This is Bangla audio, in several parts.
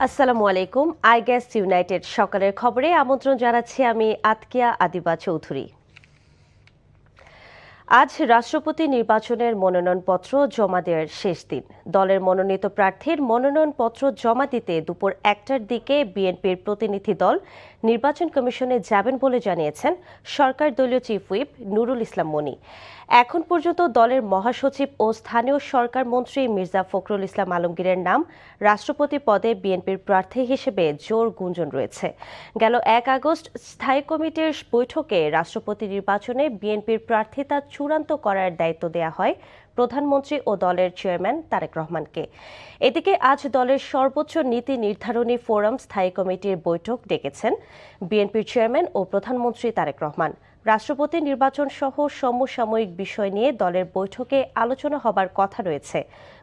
আসসালামু আলাইকুম। আই গেস্ট ইউনাইটেড সকালের খবরে আমন্ত্রণ জানাচ্ছি আমি আতকিয়া আদিবা চৌধুরী। আজ রাষ্ট্রপতি নির্বাচনের মনোনয়নপত্র জমা দেওয়ার শেষ দিন। দলের মনোনীত প্রার্থীর মনোনয়নপত্র জমা দিতে দুপুর 1টার দিকে বিএনপির প্রতিনিধি দল নির্বাচন কমিশনে যাবেন বলে জানিয়েছেন সরকার দলীয় চিফ হুইপ নুরুল ইসলাম মনি। এখন পর্যন্ত দলের মহাসচিব ও স্থানীয় সরকার মন্ত্রী মির্জা ফখরুল ইসলাম আলমগীরের নাম রাষ্ট্রপতি পদে বিএনপির প্রার্থী হিসেবে জোর গুঞ্জন রয়েছে। গেল 1 আগস্ট স্থায়ী কমিটির বৈঠকে রাষ্ট্রপতি নির্বাচনে বিএনপির প্রার্থিতা চূড়ান্ত করার দায়িত্ব দেয়া হয় প্রধানমন্ত্রী ও দলের চেয়ারম্যান তারেক রহমানকে। এদিকে আজ দলের সর্বোচ্চ নীতি নির্ধারণী ফোরাম স্থায়ী কমিটির বৈঠক ডেকেছেন বিএনপির চেয়ারম্যান ও প্রধানমন্ত্রী তারেক রহমান। রাষ্ট্রপতি নির্বাচন সহ সমসাময়িক বিষয় নিয়ে দলের বৈঠকে আলোচনা হবার কথা রয়েছে।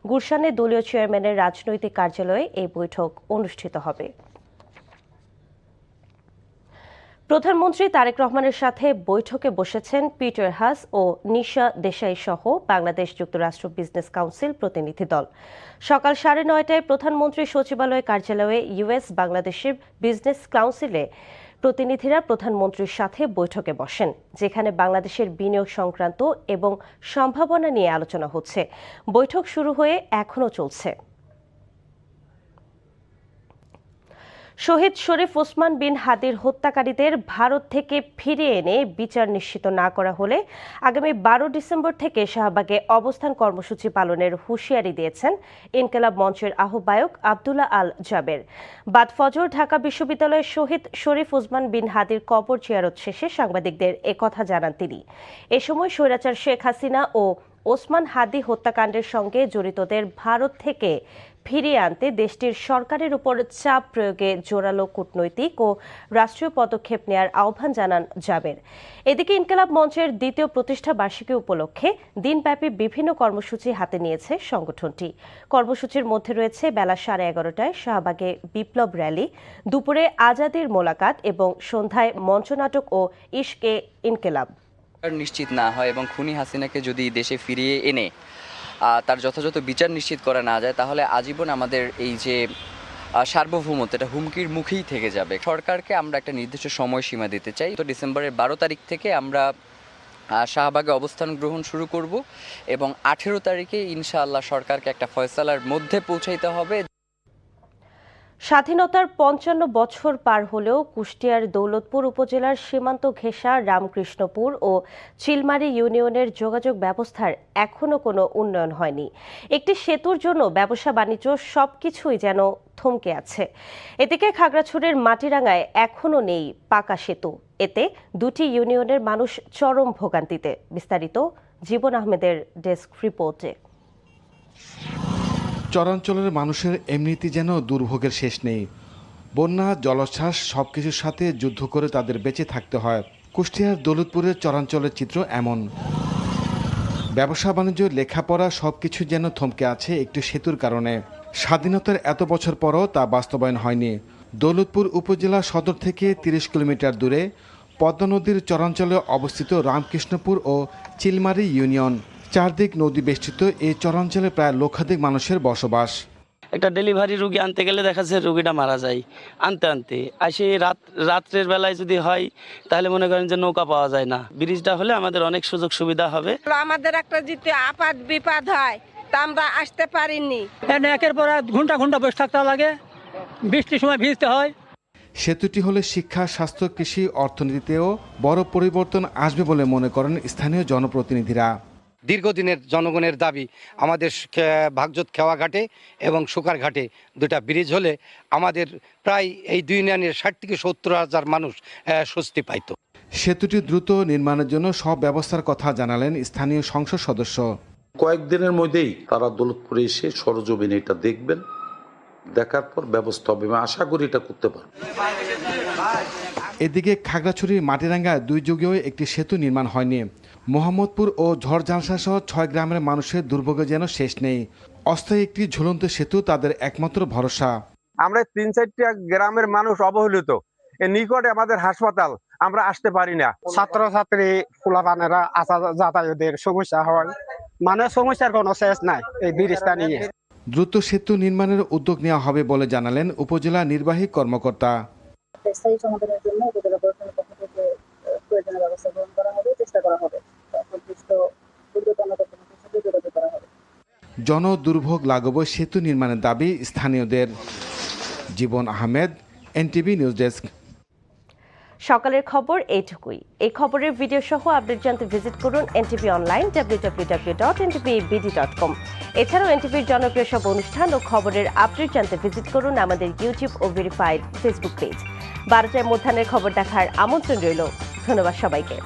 গুলশানে দলীয় চেয়ারম্যানের রাজনৈতিক কার্যালয়ে এই বৈঠক অনুষ্ঠিত হবে। প্রধানমন্ত্রী তারেক রহমানের সাথে বৈঠকে বসেছেন পিটার হাস ও নিশা দেশাই সহ বাংলাদেশ যুক্তরাষ্ট্র বিজনেস কাউন্সিল প্রতিনিধি দল। সকাল 9:30টায় প্রধানমন্ত্রী সচিবালয় কার্যালয়ে ইউএস বাংলাদেশের বিজনেস কাউন্সিলে প্রতিনিধিরা প্রধানমন্ত্রীর সাথে বৈঠকে বসেন, যেখানে বাংলাদেশের বিনিয়োগ সংক্রান্ত এবং সম্ভাবনা নিয়ে আলোচনা হচ্ছে। বৈঠক শুরু হয়ে এখনও চলছে। শহীদ শরীফ ওসমান বিন হাদির হত্যাকারীদের ভারত থেকে ফিরিয়ে এনে বিচার নিশ্চিত না করা হলে আগামী 12 ডিসেম্বর থেকে শাহবাগে অবস্থান কর্মসূচি পালনের হুঁশিয়ারি দিয়েছেন ইনকিলাব মঞ্চের আহ্বায়ক আব্দুল্লাহ আল জাবের। বাদ ফজর ঢাকা বিশ্ববিদ্যালয়ের শহীদ শরীফ ওসমান বিন হাদির কবর জিয়ারত শেষে সাংবাদিকদের একথা জানান তিনি। এ সময় স্বৈরাচার শেখ হাসিনা ও ওসমান হাদি হত্যাকাণ্ডের সঙ্গে জড়িতদের ভারত থেকে ফিরিয়ে আনতে দেশটির সরকারের উপর চাপ প্রয়োগে জোরালো কূটনৈতিক ও রাষ্ট্রীয় পদক্ষেপ নেয়ার আহ্বান জানান জাবের। এদিকে ইনকিলাব মঞ্চের দ্বিতীয় প্রতিষ্ঠা বার্ষিকী উপলক্ষে দিনব্যাপী বিভিন্ন কর্মসূচি হাতে নিয়েছে সংগঠনটি। কর্মসূচির মধ্যে রয়েছে বেলা 11:30টায় শাহবাগে বিপ্লব র্যালি, দুপুরে আজাদির মোলাকাত এবং সন্ধ্যায় মঞ্চনাটক ও ইশকে ইনকিলাব। নিশ্চিত না হয় এবং খুনি হাসিনাকে যদি দেশে ফিরিয়ে এনে তার যথাযথ বিচার নিশ্চিত করা না যায়, তাহলে আজীবন আমাদের এই যে সার্বভৌমত্ব এটা হুমকির মুখেই থেকে যাবে। সরকারকে আমরা একটা নির্দিষ্ট সময়সীমা দিতে চাই। তো ডিসেম্বরের 12 তারিখ থেকে আমরা শাহবাগে অবস্থান গ্রহণ শুরু করব এবং 18 তারিখে ইনশাআল্লাহ সরকারকে একটা ফয়সালার মধ্যে পৌঁছাইতে হবে। স্বাধীনতার 55 বছর পার হলেও কুষ্টিয়ার দৌলতপুর উপজেলার সীমান্ত ঘেঁষা রামকৃষ্ণপুর ও চিলমারি ইউনিয়নের যোগাযোগ ব্যবস্থার এখনো কোনো উন্নয়ন হয়নি। একটি সেতুর জন্য ব্যবসা বাণিজ্য সবকিছুই যেন থমকে আছে। এদিকে খাগড়াছড়ির মাটিরাঙ্গায় এখনো নেই পাকা সেতু। এতে দুটি ইউনিয়নের মানুষ চরম ভোগান্তিতে। বিস্তারিত জীবন আহমেদের ডেস্ক রিপোর্টে। চরাঞ্চলের মানুষের এমনিতেই যেন দুর্ভোগের শেষ নেই। বন্যা, জলোচ্ছ্বাস সবকিছুর সাথে যুদ্ধ করে তাদের বেঁচে থাকতে হয়। কুষ্টিয়ার দৌলতপুরের চরাঞ্চলের চিত্র এমন। ব্যবসা বাণিজ্য, লেখাপড়া সবকিছু যেন থমকে আছে একটি সেতুর কারণে। স্বাধীনতার এত বছর পরও তা বাস্তবায়ন হয়নি। দৌলতপুর উপজেলা সদর থেকে 30 কিলোমিটার দূরে পদ্মা নদীর চরাঞ্চলে অবস্থিত রামকৃষ্ণপুর ও চিলমারি ইউনিয়ন। চারদিক নদী বেষ্টিত এই চরাঞ্চলে প্রায় লক্ষাধিক মানুষের বসবাস। একটা ডেলিভারি রুগী আনতে গেলে দেখা যাচ্ছে রুগীটা মারা যায় আনতে আনতে। আসে রাত্রের বেলায় যদি হয় তাহলে মনে করেন যে নৌকা পাওয়া যায় না। ব্রিজটা হলে আমাদের অনেক সুযোগ সুবিধা হবে। আমাদের একটা যদি আপাত বিপদ হয় তা আমরা আসতে পারিনি। একের পর ঘন্টা ঘন্টা বসে থাকতে লাগে, বৃষ্টির সময় ভিজতে হয়। সেতুটি হলে শিক্ষা, স্বাস্থ্য, কৃষি, অর্থনীতিতেও বড় পরিবর্তন আসবে বলে মনে করেন স্থানীয় জনপ্রতিনিধিরা। দীর্ঘদিনের জনগণের দাবি আমাদের ভাগজত খেওয়া ঘাটে এবং সুকার ঘাটে দুটা ব্রিজ হলে আমাদের প্রায় এই দুই ইউনিয়নের 60 থেকে 70 হাজার মানুষ স্বস্তি পাইত। সেতুটি দ্রুত নির্মাণের জন্য সব ব্যবস্থার কথা জানালেন স্থানীয় সংসদ সদস্য। কয়েকদিনের মধ্যেই তারা দৌলতপুরে এসে সরজমিনে এটা দেখবেন, দেখার পর ব্যবস্থা হবে। আমি আশা করি এটা করতে পারব। এদিকে খাগড়াছড়ির মাটিরাঙ্গায় 2 যুগেও একটি সেতু নির্মাণ হয়নি। মোহাম্মদপুর ও ঝড়ঝাঁসা সহ 6 গ্রামের মানুষের দুর্ভোগে যেন শেষ নেই। অস্থায়ী একটি ঝুলন্ত সেতু তাদের একমাত্র ভরসা। আমরা 3-4টা গ্রামের মানুষ অবহেলিত। এর নিকটে আমাদের হাসপাতাল, আমরা আসতে পারি না। ছাত্রছাত্রী পোলাপানেরা আসা যাতায়াতের সমস্যা হয়, মানে সমস্যার কোনো শেষ নাই এই ব্রিজটা নিয়ে। দ্রুত সেতু নির্মাণের উদ্যোগ নেওয়া হবে বলে জানালেন উপজেলা নির্বাহী কর্মকর্তা। স্থায়ী সমাধানের জন্য উপজেলা প্রশাসনের পক্ষ থেকে প্রয়োজনীয় ব্যবস্থা গ্রহণ করা হবে, চেষ্টা করা হবে, সংশ্লিষ্ট ঊর্ধ্বতন কর্তৃপক্ষের সাথে যোগাযোগ করা হবে। জনদুর্ভোগ লাঘবে সেতু নির্মাণের দাবি স্থানীয়দের। জীবন আহমেদ, এনটিভি নিউজ ডেস্ক। সকালের খবর এইটুকুই। এই খবরের ভিডিও সহ আপডেট জানতে ভিজিট করুন এনটিভি অনলাইন www.ntvbd.com। এছাড়াও এনটিভির জনপ্রিয় সব অনুষ্ঠান ও খবরের আপডেট জানতে ভিজিট করুন আমাদের ইউটিউব ও ভেরিফাইড ফেসবুক পেজ। 12টায় মধ্যাহ্নের খবর দেখার আমন্ত্রণ রইল। ধন্যবাদ সবাইকে।